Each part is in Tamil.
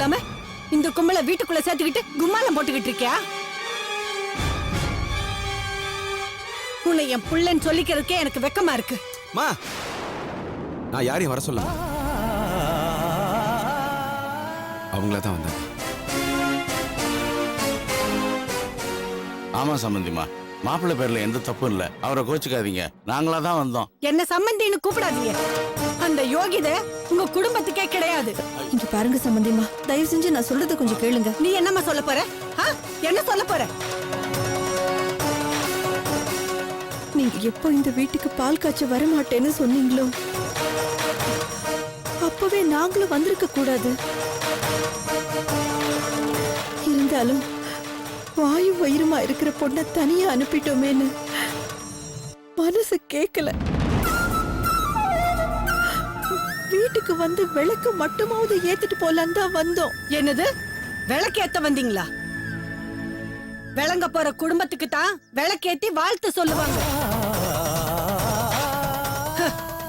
சொல்லாம இந்த கும்பல வீட்டுக்குள்ள சேர்த்துக்கிட்டு கும்மாலம் போட்டுக்கிட்டு இருக்கியா? உன்னை என் புள்ளன்னு சொல்லிக்கிறதுக்கே எனக்கு வெக்கமா இருக்கு. மா, நான் யாரையும் வர சொல்ல, அவங்கள தான் வந்தாங்க. ஆமா சம்பந்திமா, மாப்பிள்ளை பேர்ல எந்த தப்பும் இல்ல, அவரை கோச்சுக்காதீங்க, நாங்களா தான் வந்தோம். என்ன சம்பந்தின்னு கூப்பிடாதீங்க. அந்த யோகிதை உங்க குடும்பத்துக்கே கிடையாது. இங்க பாருங்க சம்பந்திமா, தயவு செஞ்சு நான் சொல்றது கொஞ்சம் கேளுங்க. நீ என்னம்மா சொல்ல போற? என்ன சொல்ல போற? நீங்க எப்போ இந்த வீட்டுக்கு பால் காய்ச்ச வர மாட்டேன்னு சொன்னீங்களோ அப்பவே நாங்களும் வந்திருக்க கூடாது. இருந்தாலும் வாயு வயிறுமா இருக்கிற பொண்ணை தனியா அனுப்பிட்டோமேன்னு மனசு கேட்கல. வீட்டுக்கு வந்து விளக்கு மட்டுமாவது ஏத்திட்டு போலான்னு தான் வந்தோம். என்னது, விளக்கு ஏத்த வந்தீங்களா? விளங்க போற குடும்பத்துக்கு தான் விளக்கேத்தி வாழ்த்து சொல்லுவாங்க.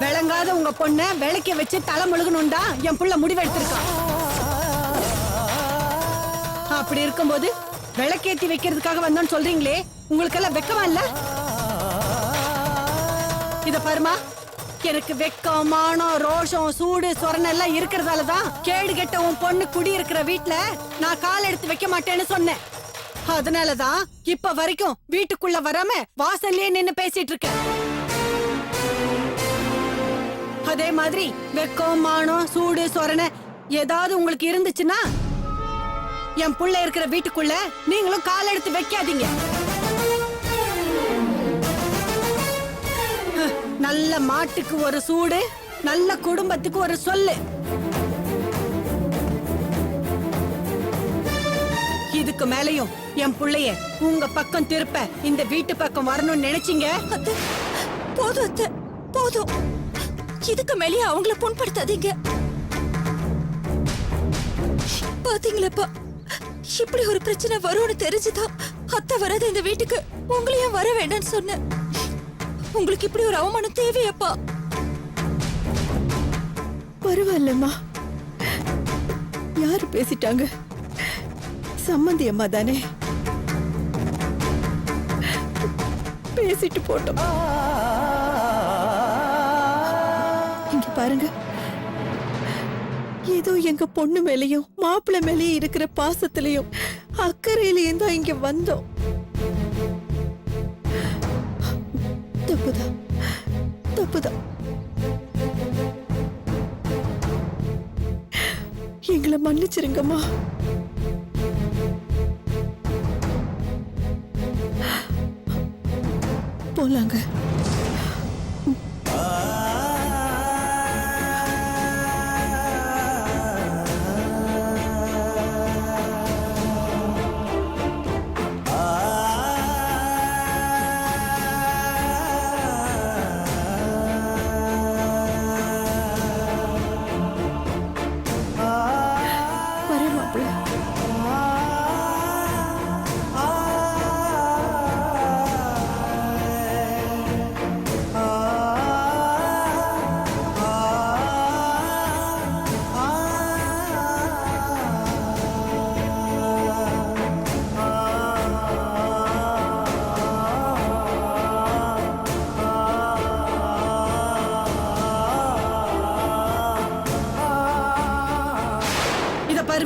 விளங்காத உங்க பொண்ண விளக்க வச்சு தலை முழுகணும்டா என் புள்ள முடிவெடுத்திருக்கான். அப்படி இருக்கும்போது விளக்கேத்தி வைக்கிறதுக்காக வந்தோன்னு சொல்றீங்களே, உங்களுக்கு எல்லாம் வெக்கமா இல்ல? இத பாருமா, எனக்கு வெக்கம், மானம், ரோஷம், சூடு, சொரணம் எல்லாம் இருக்கிறதாலதான் கேடு கெட்ட உன் பொண்ணு குடி இருக்கிற வீட்டுல நான் கால் எடுத்து வைக்க மாட்டேன்னு சொன்னேன். அதனாலதான் இப்ப வரைக்கும் வீட்டுக்குள்ள வராம வாசல்லயே நின்னு பேசிட்டு இருக்கேன். அதே மாதிரி வெக்கம், மானம், சூடு, சொரண ஏதாவது உங்களுக்கு இருந்துச்சுன்னா என் புள்ள இருக்கிற வீட்டுக்குள்ள நீங்களும் கால் எடுத்து வைக்காதீங்க. நல்ல மாட்டுக்கு ஒரு சூடு, நல்ல குடும்பத்துக்கு ஒரு சொல்லு. இதுக்கு மேலையும் என் புள்ளைய உங்க பக்கம் திருப்ப இந்த வீட்டு பக்கம் வரணும்னு நினைச்சீங்க. போதும் அத்தை, போதும். இதுக்கு மேலேயே அவங்கள புண்படுத்தாதீங்க. பாத்தீங்களப்பா, இப்படி ஒரு பிரச்சனை வரும்னு தெரிஞ்சுதான் அத்தை வராத இந்த வீட்டுக்கு உங்களையும் வர வேண்டாம்னு சொன்னேன். உங்களுக்கு இப்படி ஒரு அவமானம் தேவையப்பா? பரவாயில்லம்மா, யாரு பேசிட்டாங்க? சம்மந்தி அம்மா தானே, பேசிட்டு போட்டோம். இங்க பாருங்க, ஏதோ எங்க பொண்ணு மேலயும் மாப்பிள்ளை மேலயும் இருக்கிற பாசத்திலையும் அக்கறையிலையும் தான் இங்க வந்தோம். தப்புதான், தப்புதான். எங்களை மன்னிச்சிருங்கம்மா. போலாங்க.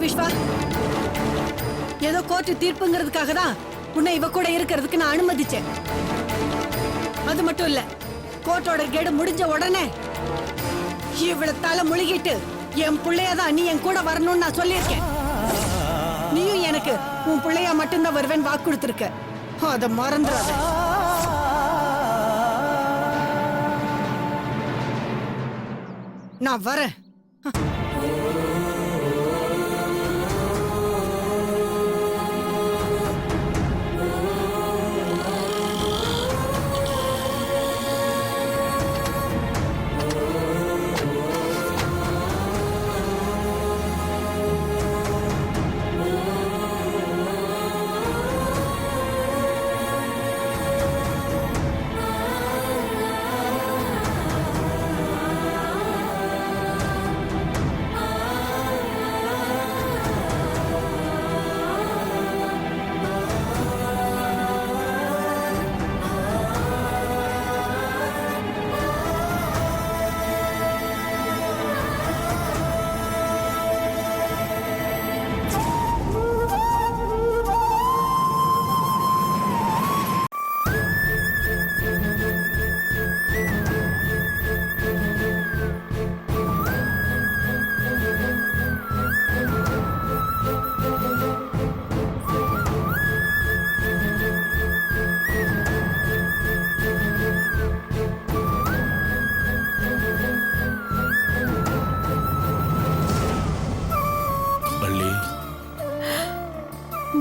விஸ்வா, ஏதோ கோர்ட்டு தீர்ப்புங்கிறதுக்காக தான் உன்னை இவ கூட இருக்கிறதுக்கு நான் அனுமதிச்சேன். அது மட்டும் இல்ல, கோர்ட்டோட கேடு முடிஞ்ச உடனே இவ்வளவு தலை முழுகிட்டு என் பிள்ளையதான் நீ என் கூட வரணும்னு நான் சொல்லியிருக்கேன். நீயும் எனக்கு உன் பிள்ளையா மட்டும்தான் வருவேன் வாக்கு கொடுத்திருக்க. அத மறந்துடாத. நான் வரேன்.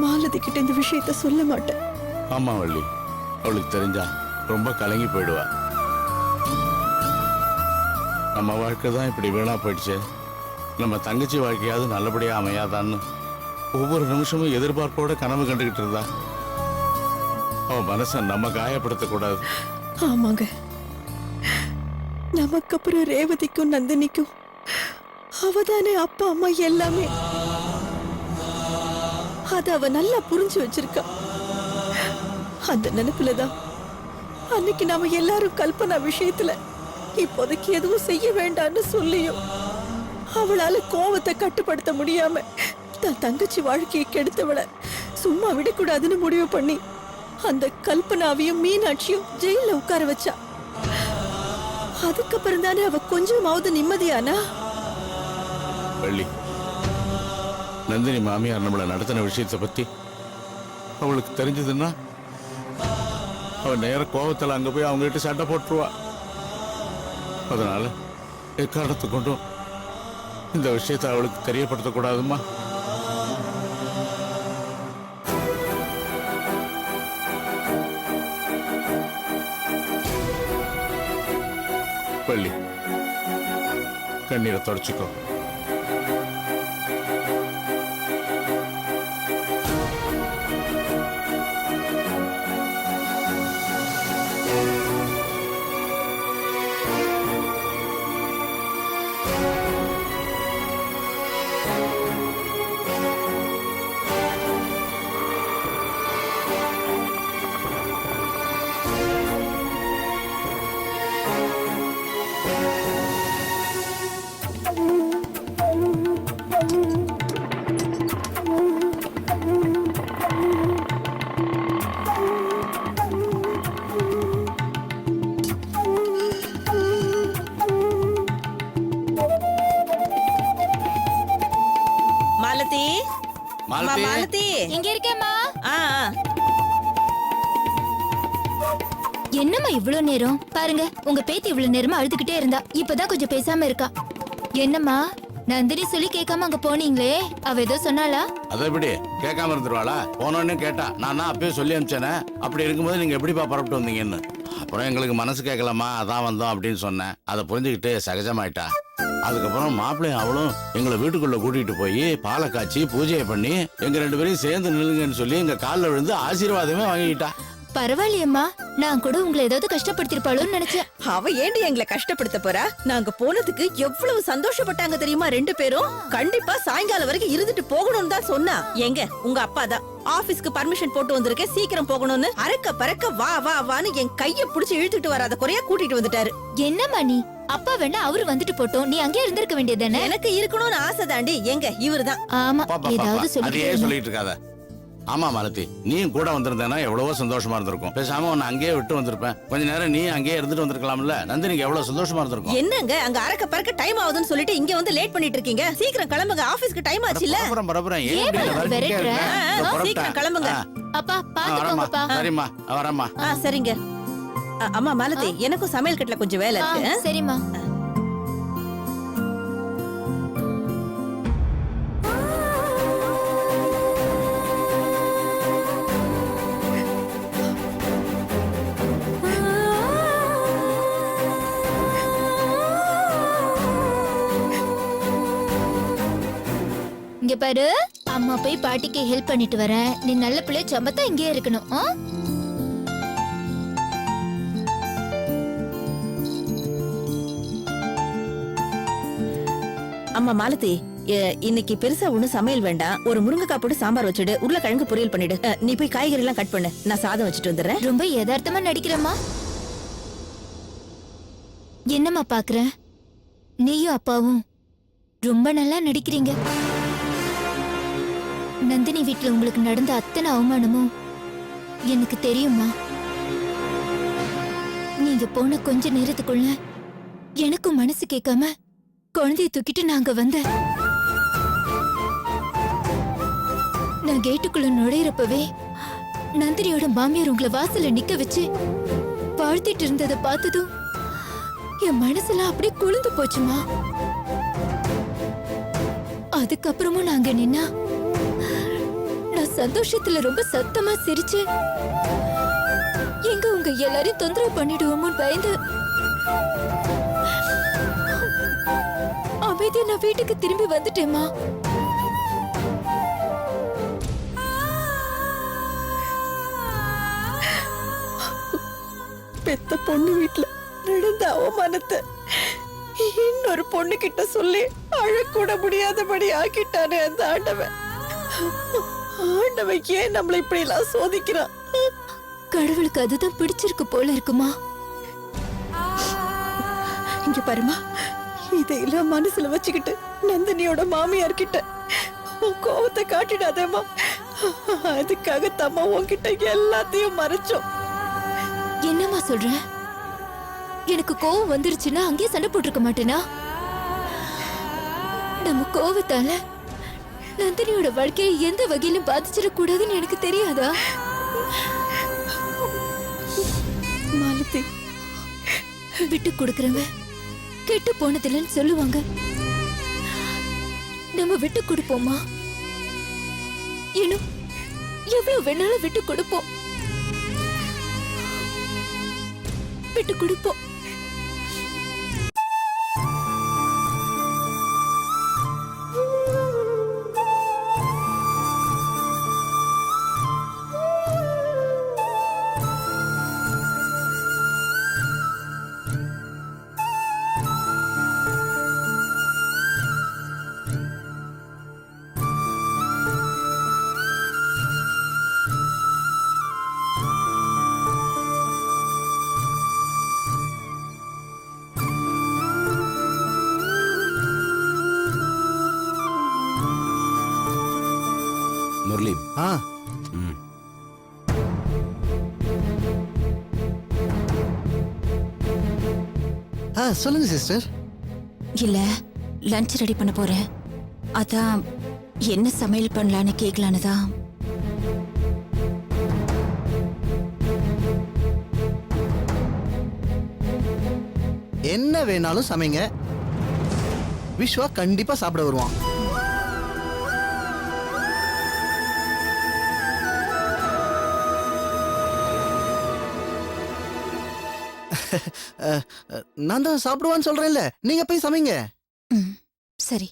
மாலதி கிட்ட இந்த விஷயத்த சொல்ல மாட்டேன். ஆமா வள்ளி, அவளுக்கு தெரிஞ்சா ரொம்ப கலங்கி போயிடுவா. நம்ம வாழ்க்கை தான் இப்படி வீணா போயிடுச்சு, நம்ம தங்கச்சி வாழ்க்கையாவது நல்லபடியா அமையாதான்னு ஒவ்வொரு நிமிஷமும் எதிர்பார்ப்போட கனவு கண்டுகிட்டு இருந்தா. அவன் மனசை நம்ம காயப்படுத்தக்கூடாது. ஆமாங்க, நமக்கு அப்புறம் ரேவதிக்கும் நந்தினிக்கும் அவதானே அப்பா அம்மா எல்லாமே. அத அவ நல்லா புரிஞ்சு வச்சிருக்கா. அந்த நினைப்புலதான் அன்னைக்கு நாம எல்லாரும் கல்பனா விஷயத்துல இப்போதைக்கு எதுவும் செய்ய வேண்டாம்னு சொல்லியும் அவளால கோவத்தை கட்டுப்படுத்த முடியாம தன் தங்கச்சி வாழ்க்கையை கெடுத்தவள சும்மா விடக்கூடாதுன்னு முடிவு பண்ணி அந்த கல்பனாவையும் மீனாட்சியும் ஜெயில உட்கார வச்சா. அதுக்கப்புறம் தானே அவ கொஞ்சமாவது நிம்மதியானா. வள்ளி, நந்தினி மாமியார் நம்மளை நடத்தின விஷயத்தை பத்தி அவளுக்கு தெரிஞ்சதுன்னா அவன் நேர கோபத்தில் அங்க போய் அவங்க கிட்ட சண்டை போட்டுருவா. அதனால எக்காரணத்தை கொண்டும் இந்த விஷயத்தை அவளுக்கு தெரியப்படுத்தக்கூடாதுமா. வள்ளி, கண்ணீரை தொடச்சிக்கோ. மாலதி, மாலதி. மாலதி, இங்க இருக்கேம்மா. ஆ, ஆ. என்னம்மா இவ்ளோ நேரம்? பாருங்க, உங்க பேத்தி இவ்ளோ நேரமா அழுதுகிட்டே இருந்தா. இப்பதான் கொஞ்சம் பேசாம இருக்கா. என்னம்மா, நந்தினி சொல்லி கேட்காம அங்க போனீங்களே, அவ ஏதோ சொன்னாளா? அதை எப்படி கேட்காம இருந்துருவாளா? போனோன்னு கேட்டா, நான் தான் அப்பயே சொல்லி அனுப்பிச்சேனே. அப்படி இருக்கும்போது நீங்க எப்படிப்பா புறப்பட்டு வந்தீங்கன்னு. அப்புறம் எங்களுக்கு மனசு கேட்கலாமா, அதான் வந்தோம் அப்படின்னு சொன்னேன். அதை புரிஞ்சுக்கிட்டு சகஜமாயிட்டா. அதுக்கப்புறம் மாப்பிள்ளையும் அவளும் எங்களை வீட்டுக்குள்ள கூட்டிட்டு போய் பாலை காய்ச்சி பூஜையை பண்ணி எங்க 2 பேரையும் சேர்ந்து நில்லுங்கன்னு சொல்லி எங்க காலில் விழுந்து ஆசீர்வாதமே வாங்கிக்கிட்டா. பரவாயில்லையம்மா, நான் கூட உங்களை ஏதாவது கஷ்டப்படுத்திருப்பாளோன்னு நினைச்சேன். அவ ஏண்டி எங்களை கஷ்டப்படுத்த போறா? நாங்க போனதுக்கு எவ்வளவு சந்தோஷப்பட்டாங்க தெரியுமா 2 பேரும். கண்டிப்பா சாயங்காலம் வரைக்கும் இருந்துட்டு போகணும்னு தான் சொன்னா. எங்க உங்க அப்பா தான் ஆபீஸ்க்கு பர்மிஷன் போட்டு வந்திருக்கேன், சீக்கிரம் போகணும்னு அரக்க பறக்க வா வா வான்னு என் கைய புடிச்சு இழுத்துட்டு வராத குறையா கூட்டிட்டு வந்துட்டாரு. என்னம்மா நீ? அப்பா வேணா அவரு வந்துட்டு போட்டோம், நீ அங்கே இருந்திருக்க வேண்டியதானே? எனக்கு இருக்கணும்னு ஆசை தாண்டி. எங்க இவருதான். ஆமா, பாப்பா, ஏதாவது பாப்பா, சொல்லிட்டே அதையே இருந்தா. சொல்லிட்டு இருக்காத. ஆமா மாலதி, நீயும் கூட வந்திருந்தேன்னா எவ்வளவோ சந்தோஷமா இருந்திருக்கும். பேசாம உன்னை அங்கேயே விட்டு வந்திருப்பேன். கொஞ்ச நேரம் நீ அங்கேயே இருந்துட்டு வந்திருக்கலாம்ல. நந்தினிக்கு எவ்வளவு சந்தோஷமா இருந்திருக்கும். என்னங்க அங்க அரக்க பறக்க டைம் ஆகுதுன்னு சொல்லிட்டு இங்க வந்து லேட் பண்ணிட்டு இருக்கீங்க. சீக்கிரம் கிளம்புங்க, ஆபீஸ்க்கு டைம் ஆச்சு இல்ல. பரபரம் ஏன் ஏன் இப்படி இப்படி விரட்டிட்டே விரட்டுற? இருக்க? சீக்கிரம் கிளம்புங்க. அப்பா வரேம்மா. பாத்துக்கோங்கப்பா. சரிம்மா, வரேம்மா. சரிங்க. அம்மா மாலதி, எனக்கும் சமையல் கட்டுல கொஞ்சம் வேலை இருக்கு. சரிம்மா. இங்க பாரு, அம்மா போய் பாட்டிக்கு ஹெல்ப் பண்ணிட்டு வரேன். நீ நல்ல பிள்ளை, சமத்தா இங்கே இருக்கணும். ஆ? அம்மா மாலதி, இன்னைக்கு பெருசா ஒண்ணும் சமையல் வேண்டாம். ஒரு முருங்கைக்காய் போட்டு சாம்பார் வச்சுடு, உருளைக்கிழங்கு பொரியல் பண்ணிடு. நீ போய் காய்கறி எல்லாம் கட் பண்ணு, நான் சாதம் வச்சுட்டு வந்துடுறேன். ரொம்ப யதார்த்தமா நடிக்கிறம்மா. என்னம்மா பாக்குற? நீயும் அப்பாவும் ரொம்ப நல்லா நடிக்கிறீங்க. நந்தினி வீட்டுல உங்களுக்கு நடந்த அத்தனை அவமானமும் எனக்கு தெரியுமா. நீங்க போன கொஞ்ச நேரத்துக்குள்ள எனக்கும் மனசு கேட்காம குழந்தைய தூக்கிட்டு நாங்க வந்தேன். நான் கேட்டுக்குள்ள நுழையிறப்பவே நந்தினியோட மாமியார் உங்களை வாசல்ல நிக்க வச்சு வாழ்த்திட்டு இருந்ததை பார்த்ததும் என் மனசுல அப்படியே குளிர்ந்து போச்சுமா. அதுக்கப்புறமும் நாங்க நின்னா நான் சந்தோஷத்துல ரொம்ப சத்தமா சிரிச்சு எங்க உங்க எல்லாரையும் தொந்தரவு பண்ணிடுவோமோன்னு பயந்து அமைதியா நான் வீட்டுக்கு திரும்பி வந்துட்டேம்மா. பெத்த பொண்ணு வீட்டுல நடந்த அவமானத்தை இன்னொரு பொண்ணு கிட்ட சொல்லி அழக்கூட முடியாதபடி ஆக்கிட்டானே அந்த ஆண்டவன். ஆண்டவன் ஏன் நம்மள இப்படி எல்லாம் சோதிக்கிறான்? கடவுளுக்கு அதுதான் பிடிச்சிருக்கு போல இருக்குமா. இங்க பாருமா, இதையெல்லாம் மனசுல வச்சுக்கிட்டு நந்தினியோட மாமியார் கிட்ட உன் கோவத்தை காட்டிடாதேம்மா. அதுக்காக தம்மா உன்கிட்ட எல்லாத்தையும் மறைச்சோம். என்னம்மா சொல்ற? எனக்கு கோவம் வந்துருச்சுன்னா அங்கேயே சண்டை போட்டிருக்க மாட்டேனா? நம்ம கோவத்தால நந்தினியோட வாழ்க்கையை எந்த வகையிலும் பாதிச்சிடக்கூடாதுன்னு எனக்கு தெரியாதா? மாலதி, விட்டு கொடுக்கறவன் கெட்டு போனதில்லைன்னு சொல்லுவாங்க. நம்ம விட்டு கொடுப்போமா? இன்னும் எவ்வளவு வேணாலும் விட்டு கொடுப்போம். விட்டு கொடுப்போம். முரளி. ஆ ம். சொல்லுங்க சிஸ்டர். இல்ல லஞ்ச் ரெடி பண்ண போறேன். அதான் என்ன சமையல் பண்ணலான்னு கேட்கலான்னு தான். என்ன வேணாலும் சமைங்க, விஸ்வா கண்டிப்பா சாப்பிட வருவான். நான் தான் சாப்பிடுவான்னு சொல்றேன்ல, நீங்க போய் சமைங்க. ம், சரி.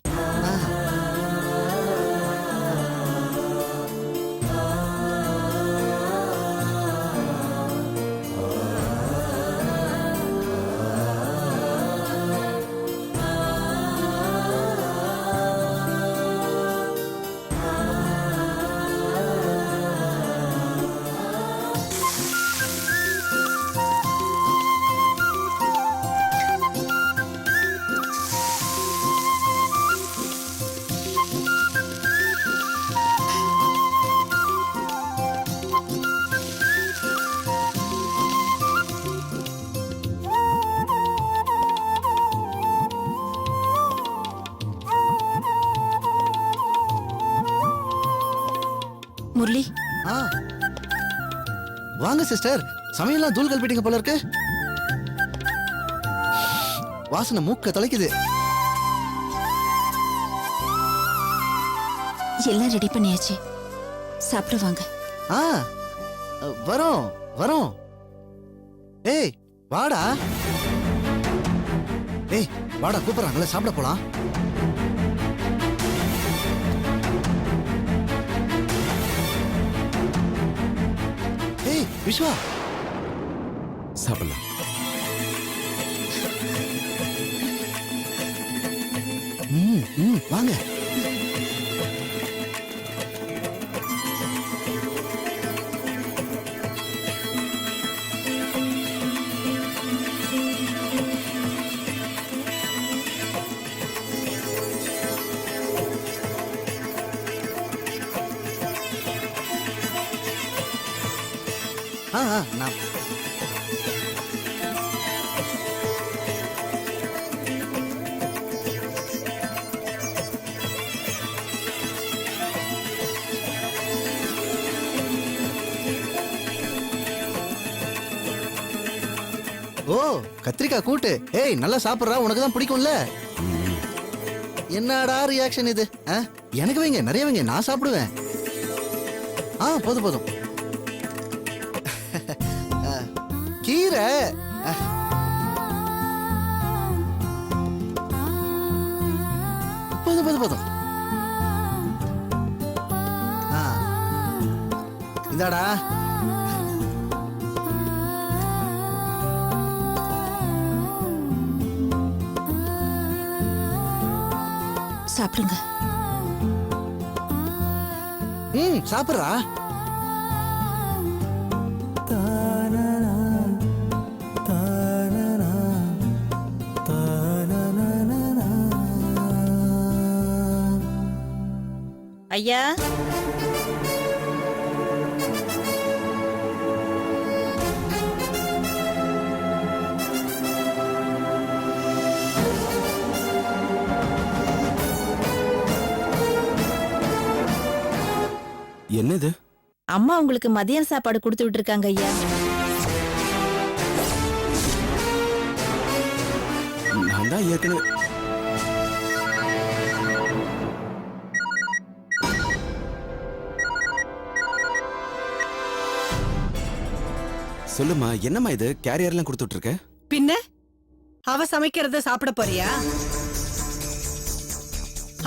முரளி, ஆ வாங்க சிஸ்டர், சமையல்லாம் தூள் கல்பிட்டீங்க போல இருக்கு. வாசனை மூக்க தொலைக்குது. எல்லாம் ரெடி பண்ணியாச்சு, சாப்பிடுவாங்க. ஆ வரோம் வரோம். ஏய் வாடா, ஏய் வாடா, கூப்பிடுறாங்களே, சாப்பிட போலாம். ஏய் விஸ்வா, சாப்பிடலாம். வாங்க. நான் ஓ கத்திரிக்காய் கூட்டு. ஏய் நல்லா சாப்பிடுறா, உனக்கு தான் பிடிக்கும்ல. என்னடா ரியாக்ஷன் இது? எனக்கு வைங்க, நிறைய வைங்க, நான் சாப்பிடுவேன். போதும் போதும். கீரை போதும் போதும் போதும். இந்தாடா. சாப்பிடுங்க. சாப்பிடுறா. ஐயா, என்னது? அம்மா உங்களுக்கு மதியம் சாப்பாடு கொடுத்து விட்டுருக்காங்க ஐயா. நான் தான் ஏற்கனவே சொல்லுமா, என்னம்மா இது கேரியர்லாம் கொடுத்துட்டு இருக்க? பின்ன அவ சமைக்கிறத சாப்பிட போறியா?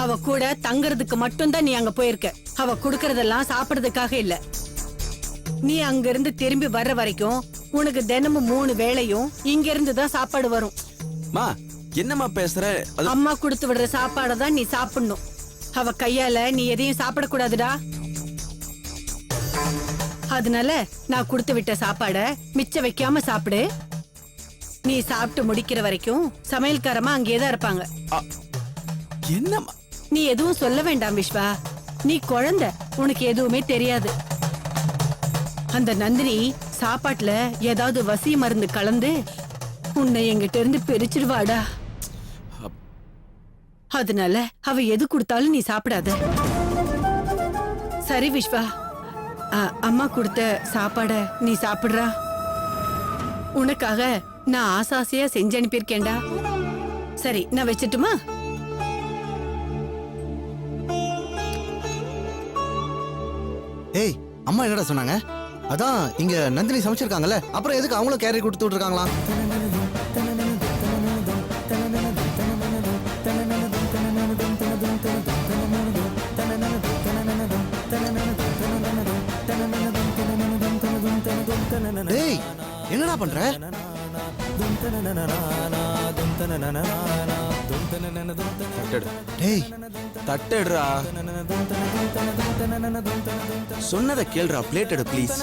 அவ கூட தங்கறதுக்கு மட்டும்தான் நீ அங்க போயிருக்க. அவ குடுக்கறதெல்லாம் சாப்பிடுறதுக்காக இல்ல. நீ அங்க இருந்து திரும்பி வர்ற வரைக்கும் உனக்கு தினமும் 3 வேளையும் இங்க இருந்து தான் சாப்பாடு வரும். மா, என்னம்மா பேசுற? அது அம்மா கொடுத்து விடுற சாப்பாடை தான் நீ சாப்பிடணும். அவ கையால நீ எதையும் சாப்பிடக்கூடாதுடா. அதனால நான் கொடுத்து விட்ட சாப்பாட மிச்சம் வைக்காம சாப்பிடு. நீ சாப்பிட்டு முடிக்கிற வரைக்கும் சமையல்காரமா அங்கேதான் இருப்பாங்க. என்னம்மா? நீ எதுவும் சொல்ல வேண்டாம் விஸ்வா. நீ குழந்தை, உனக்கு எதுவுமே தெரியாது. அந்த நந்தினி சாப்பாட்டுல ஏதாவது வசி மருந்து கலந்து உன்னை எங்கிட்ட இருந்து பிரிச்சிடுவாடா. அதனால அவ எது கொடுத்தாலும் நீ சாப்பிடாத. சரி விஸ்வா, அம்மா கொடுத்த சாப்பாட நீ சாப்பிடுறா. உனக்காக நான் ஆசாசியா செஞ்சு அனுப்பியிருக்கேன்டா. சரி, நான் வச்சுட்டுமா? ஏய், அம்மா என்னடா சொன்னாங்க? அதான் இங்க நந்தினி சமைச்சிருக்காங்கல்ல, அப்புறம் எதுக்கு அவங்களும் கேரியர் கொடுத்து விட்டுருக்காங்களா? டேய், என்னடா பண்ற? தட்டெடு. டேய், தட்டெடுறா. சொன்னதை கேளுடா. பிளேட் எடு ப்ளீஸ்.